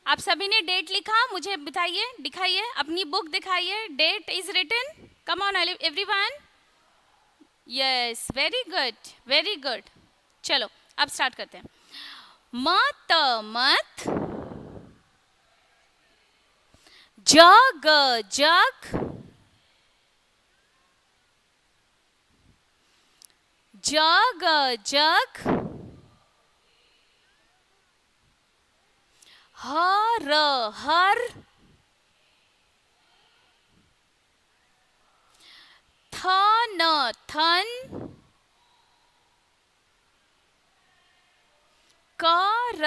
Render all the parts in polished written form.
आप सभी ने डेट लिखा? मुझे बताइए, दिखाइए, अपनी बुक दिखाइए. Date is written. Come on everyone. Yes, very good, very good. चलो अब स्टार्ट करते हैं. मत मत, जग जग, जग जग, हर हर, थन थन, कर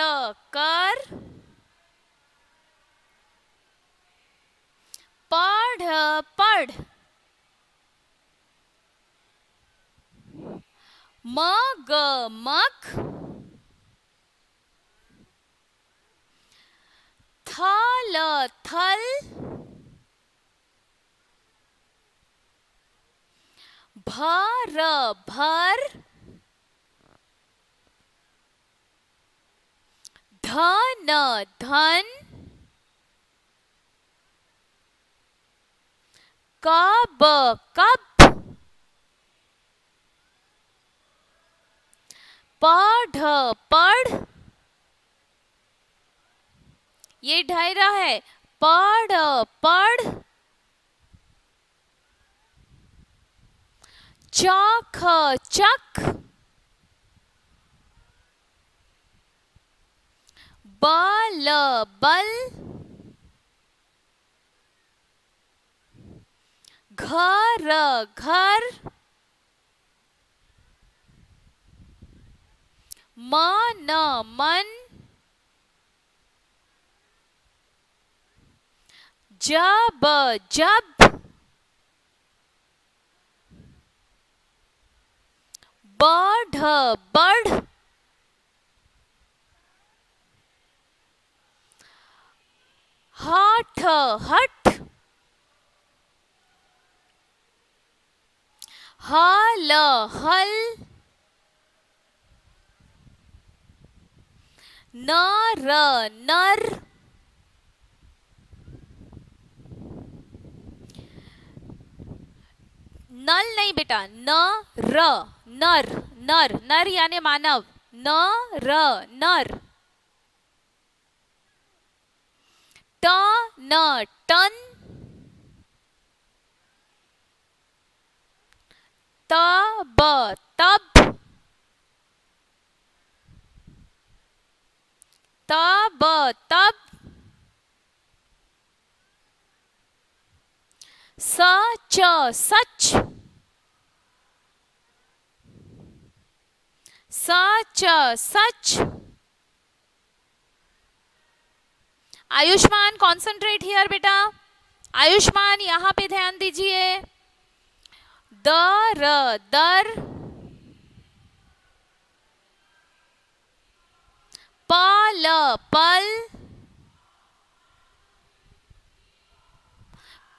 कर, पढ़ पढ़, मग मग, थल थल, भर भर, धन धन, कब कब, पढ़ पढ़. ये ढाई रहा है. पढ़ पढ़, चख चख, बल बल, घर घर, मन मन, जब जब, बढ़ बढ़, हठ हठ, हल हल, नर नर, नल नहीं बेटा, न र, नर नर नर यानी मानव. न र नर, ट न टन, तब तब, तब तब, सच सच, सच सच. आयुष्मान कॉन्सेंट्रेट हियर बेटा. आयुष्मान यहां पे ध्यान दीजिए. दर दर, पल पल,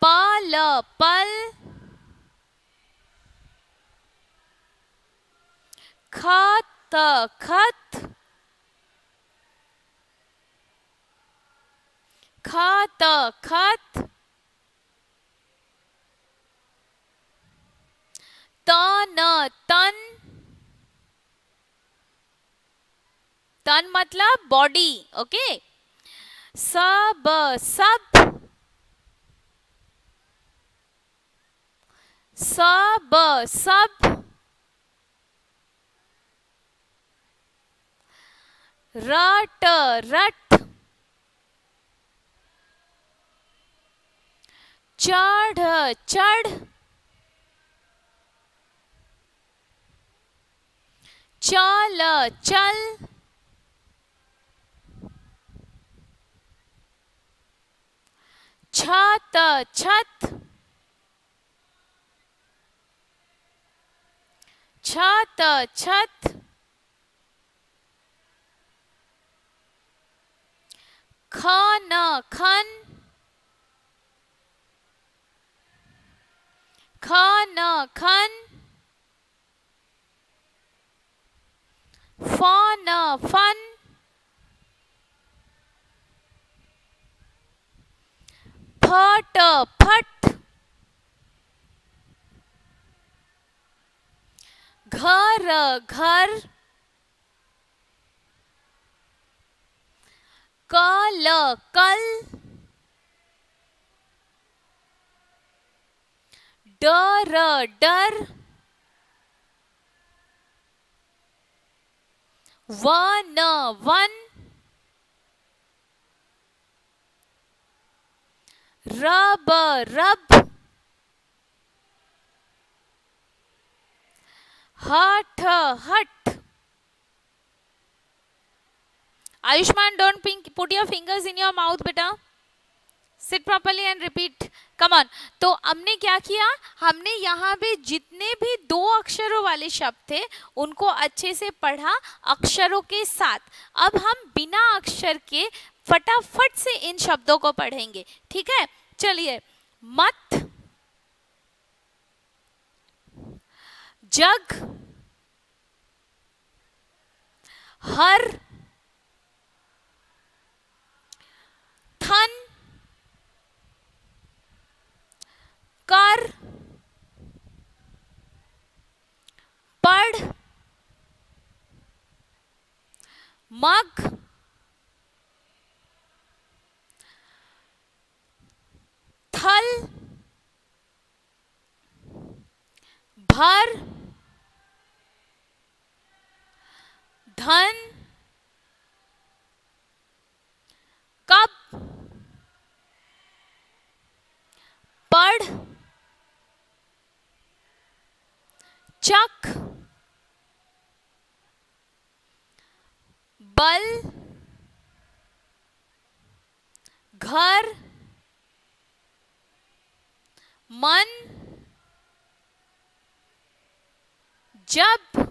पल पल, खत खत, खत खत, तन तन, तन मतलब बॉडी. ओके. सब सब, सब सब, रट रट, चढ़ चढ़, चल चल, छत छत, छत छत, खन खन, खन खन, फन फन, फट फट, घर घर, कल कल, डर डर, वन वन, रब रब, हठ हठ। Ayushman, don't put your fingers in your mouth, beta. Sit properly and repeat. Come on. तो हमने क्या किया, हमने यहाँ पे जितने भी 2 अक्षरों वाले शब्द थे उनको अच्छे से पढ़ा अक्षरों के साथ। अब हम बिना अक्षर के फटाफट से इन शब्दों को पढ़ेंगे, ठीक है? चलिए, मत, जग, हर, थन, कर, पढ़, मग, थल, भर, धन, कब, पढ़, चक, बल, घर, मन, जब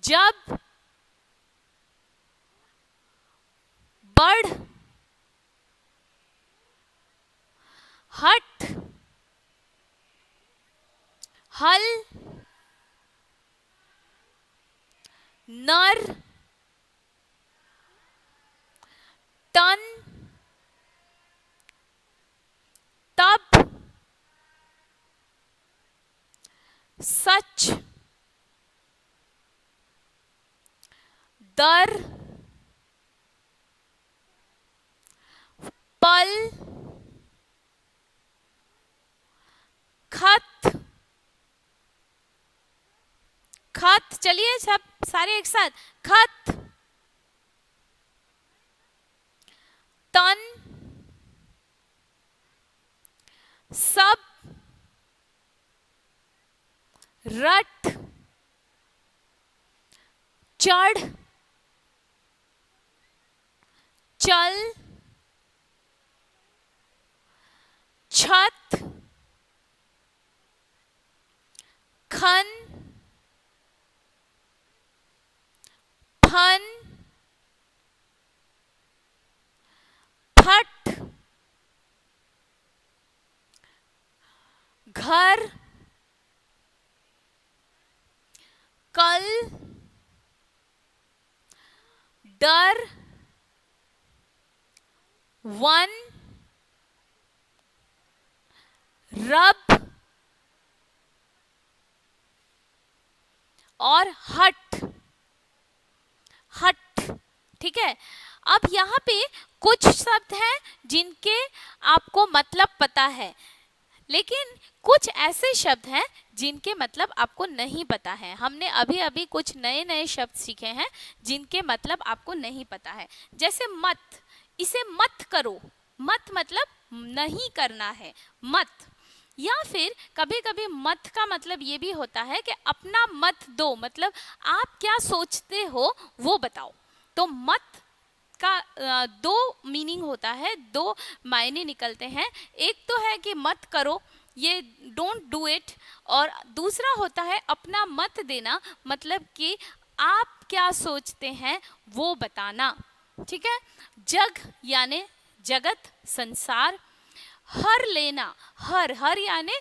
जब, बढ़, हट, हल, नर, तन, तब, सच, दर, पल, खत, खत, चलिए सब सारे एक साथ, खत, तन, सब, रट, चढ़, चल, छत, खन, फन, फट, घर, कल, डर, वन, रब और हट, हट, ठीक है? अब यहाँ पे कुछ शब्द हैं जिनके आपको मतलब पता है, लेकिन कुछ ऐसे शब्द हैं जिनके मतलब आपको नहीं पता है। हमने अभी अभी कुछ नए नए शब्द सीखे हैं जिनके मतलब आपको नहीं पता है। जैसे मत, इसे मत करो, मत मतलब नहीं करना है, मत। या फिर कभी कभी मत का मतलब ये भी होता है कि अपना मत दो, मतलब आप क्या सोचते हो वो बताओ। तो मत का 2 मीनिंग होता है, 2 मायने निकलते हैं। एक तो है कि मत करो, ये डोंट डू इट, और दूसरा होता है अपना मत देना, मतलब कि आप क्या सोचते हैं वो बताना, ठीक है? जग यानी जगत, संसार। हर लेना, हर हर यानी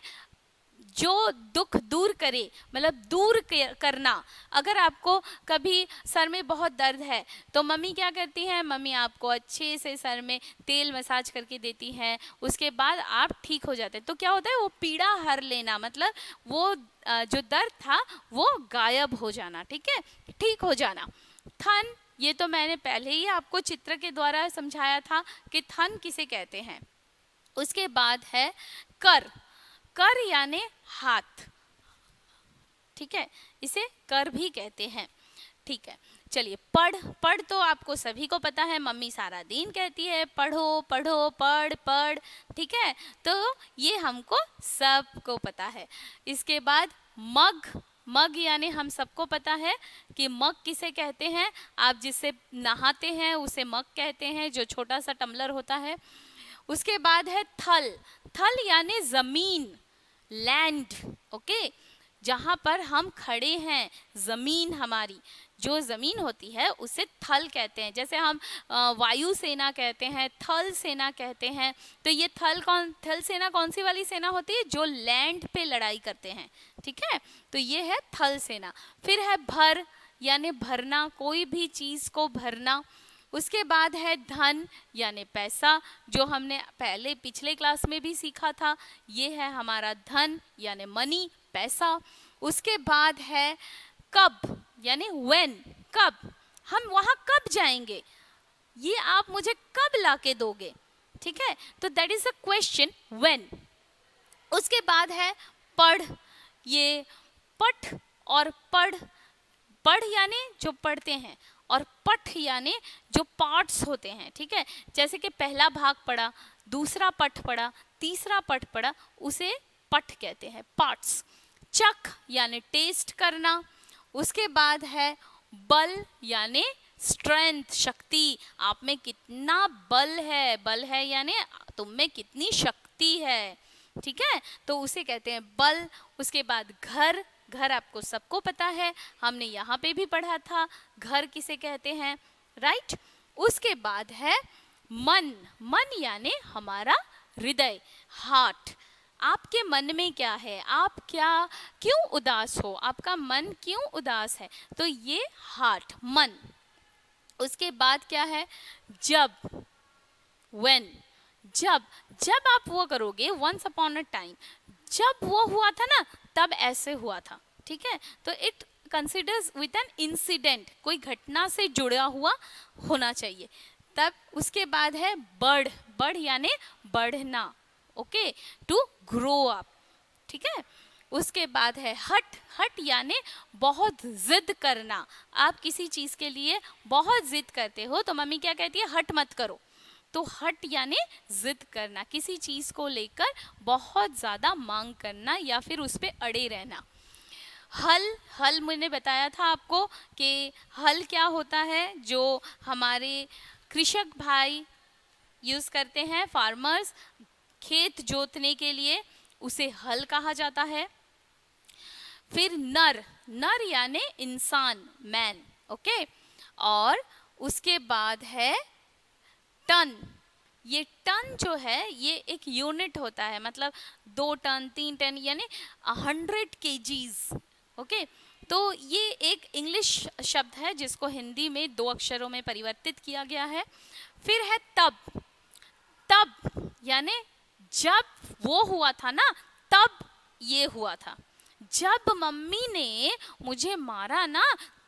जो दुख दूर करे, मतलब दूर करना। अगर आपको कभी सर में बहुत दर्द है तो मम्मी क्या करती हैं, मम्मी आपको अच्छे से सर में तेल मसाज करके देती हैं, उसके बाद आप ठीक हो जाते हैं। तो क्या होता है, वो पीड़ा हर लेना, मतलब वो जो दर्द था वो गायब हो जाना, ठीक है, ठीक हो जाना। थन, ये तो मैंने पहले ही आपको चित्र के द्वारा समझाया था कि थन किसे कहते हैं। उसके बाद है कर, कर यानी हाथ, ठीक है, इसे कर भी कहते हैं, ठीक है। चलिए पढ़, पढ़ तो आपको सभी को पता है, मम्मी सारा दिन कहती है पढ़ो पढ़ो पढ़ पढ़, ठीक है, तो ये हमको सबको पता है। इसके बाद मग, मग यानी हम सबको पता है कि मग किसे कहते हैं, आप जिससे नहाते हैं उसे मग कहते हैं, जो छोटा सा टम्बलर होता है। उसके बाद है थल, थल यानी जमीन, लैंड, ओके, जहाँ पर हम खड़े हैं, जमीन हमारी जो जमीन होती है उसे थल कहते हैं। जैसे हम वायु सेना कहते हैं, थल सेना कहते हैं, तो ये थल सेना कौन सी वाली सेना होती है, जो लैंड पे लड़ाई करते हैं, ठीक है, तो ये है थल सेना। फिर है भर, यानी भरना, कोई भी चीज को भरना। उसके बाद है धन यानी पैसा, जो हमने पहले पिछले क्लास में भी सीखा था, ये है हमारा धन यानी मनी, पैसा। उसके बाद है कब यानी व्हेन, कब, हम वहां कब जाएंगे, ये आप मुझे कब लाके दोगे, ठीक है, तो that is a question, when. उसके बाद है पढ़, ये पठ और पढ़, पढ़ यानी जो पढ़ते हैं, और पठ यानी जो पार्ट्स होते हैं, ठीक है, जैसे कि पहला भाग पढ़ा, दूसरा पठ पढ़ा, तीसरा पठ पढ़ा, उसे पठ कहते हैं, पार्ट्स। चख यानी टेस्ट करना। उसके बाद है बल यानी स्ट्रेंथ, शक्ति, आप में कितना बल है, बल है यानी तुम में कितनी शक्ति है, ठीक है, तो उसे कहते हैं बल। उसके बाद घर, घर आपको सबको पता है, हमने यहाँ पे भी पढ़ा था, घर किसे कहते हैं, राइट। उसके बाद है मन, मन यानी हमारा हृदय, हार्ट, आपके मन में क्या है, आप क्या, क्यों उदास हो, आपका मन क्यों उदास है, तो ये हार्ट, मन। उसके बाद क्या है जब, when, जब, जब आप वो करोगे, once upon a time, जब वो हुआ था ना तब ऐसे हुआ था, ठीक है, तो it considers with an incident, कोई घटना से जुड़ा हुआ होना चाहिए तब। उसके बाद है बढ़, बढ़ यानी बढ़ना, ओके, टू ग्रो अप, ठीक है। उसके बाद है हट, हट यानी बहुत जिद करना, आप किसी चीज के लिए बहुत जिद करते हो तो मम्मी क्या कहती है, हट मत करो, तो हट यानी जिद करना, किसी चीज को लेकर बहुत ज्यादा मांग करना या फिर उस पर अड़े रहना। हल, हल मैंने बताया था आपको कि हल क्या होता है, जो हमारे कृषक भाई यूज करते हैं, फार्मर्स, खेत जोतने के लिए, उसे हल कहा जाता है। फिर नर, नर यानी इंसान, मैन, ओके, और उसके बाद है टन, ये टन जो है ये एक यूनिट होता है, मतलब 2 टन 3 टन यानी 100 केजीज, ओके, तो ये एक इंग्लिश शब्द है जिसको हिंदी में 2 अक्षरों में परिवर्तित किया गया है। फिर है तब, तब यानी जब वो हुआ था ना तब ये हुआ था, जब मम्मी ने मुझे मारा ना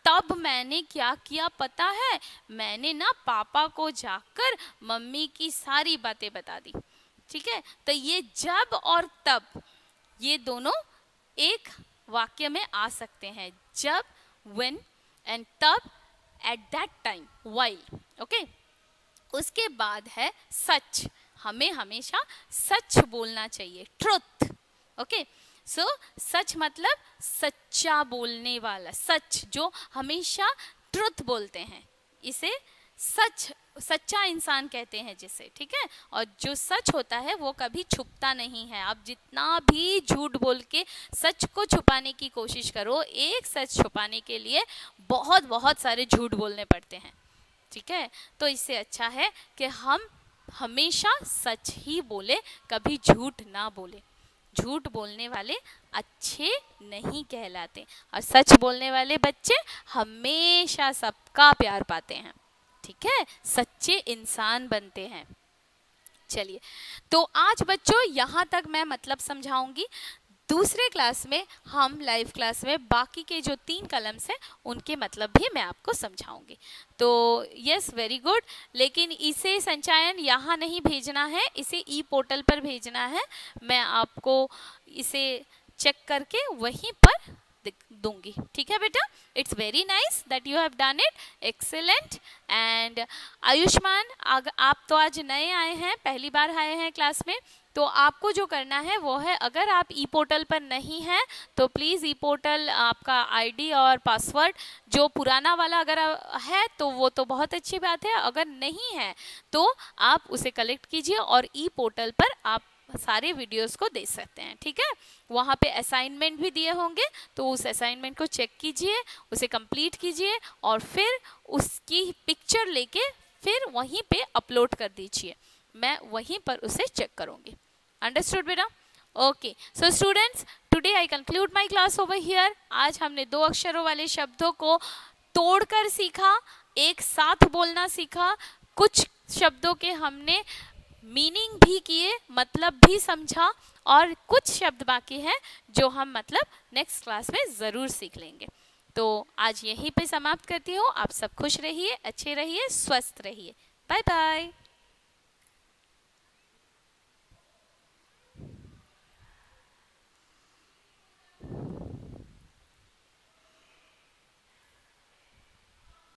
तब मैंने क्या किया पता है, मैंने ना पापा को जाकर मम्मी की सारी बातें बता दी, ठीक है, तो ये जब और तब ये दोनों एक वाक्य में आ सकते हैं, जब, when, एंड तब, at that time, while, okay. उसके बाद है सच, हमें हमेशा सच बोलना चाहिए, ट्रुथ, ओके, सो सच मतलब सच्चा बोलने वाला, सच जो हमेशा ट्रुथ बोलते हैं, इसे सच, सच्चा इंसान कहते हैं जिसे, ठीक है, और जो सच होता है वो कभी छुपता नहीं है, आप जितना भी झूठ बोल के सच को छुपाने की कोशिश करो, एक सच छुपाने के लिए बहुत बहुत सारे झूठ बोलने पड़ते हैं, ठीक है, तो इससे अच्छा है कि हम हमेशा सच ही बोले, कभी झूठ ना बोले, झूठ बोलने वाले अच्छे नहीं कहलाते और सच बोलने वाले बच्चे हमेशा सबका प्यार पाते हैं, ठीक है, सच्चे इंसान बनते हैं। चलिए, तो आज बच्चों यहाँ तक मैं मतलब समझाऊंगी। दूसरे क्लास में हम लाइव क्लास में बाकी के जो 3 कलम्स हैं उनके मतलब भी मैं आपको समझाऊंगी। तो यस, वेरी गुड। लेकिन इसे संचयन यहाँ नहीं भेजना है, इसे ई पोर्टल पर भेजना है। मैं आपको इसे चेक करके वहीं पर दूंगी, ठीक है बेटा। It's very nice that you have done it, excellent. And Ayushman, आप तो आज नए आए हैं, पहली बार आए हैं क्लास में, तो आपको जो करना है वो है, अगर आप ई पोर्टल पर नहीं हैं तो प्लीज़ ई पोर्टल आपका आईडी और पासवर्ड जो पुराना वाला अगर है तो वो तो बहुत अच्छी बात है, अगर नहीं है तो आप उसे कलेक्ट कीजिए और ई पोर्टल पर आप सारे वीडियोस को देख सकते हैं, ठीक है। वहाँ पे असाइनमेंट भी दिए होंगे, तो उस असाइनमेंट को चेक कीजिए, उसे कंप्लीट कीजिए और फिर उसकी पिक्चर लेके फिर वहीं पे अपलोड कर दीजिए, मैं वहीं पर उसे चेक करूँगी। अंडरस्टूड बेटा? Okay, so students, today I conclude my class over here. आज हमने 2 अक्षरों वाले शब्दों को तोड़कर सीखा, एक साथ बोलना सीखा, कुछ शब्दों के हमने मीनिंग भी किए, मतलब भी समझा, और कुछ शब्द बाकी हैं जो हम मतलब नेक्स्ट क्लास में ज़रूर सीख लेंगे। तो आज यहीं पे समाप्त करती हूँ। आप सब खुश रहिए, अच्छे रहिए, स्वस्थ रहिए। Bye bye.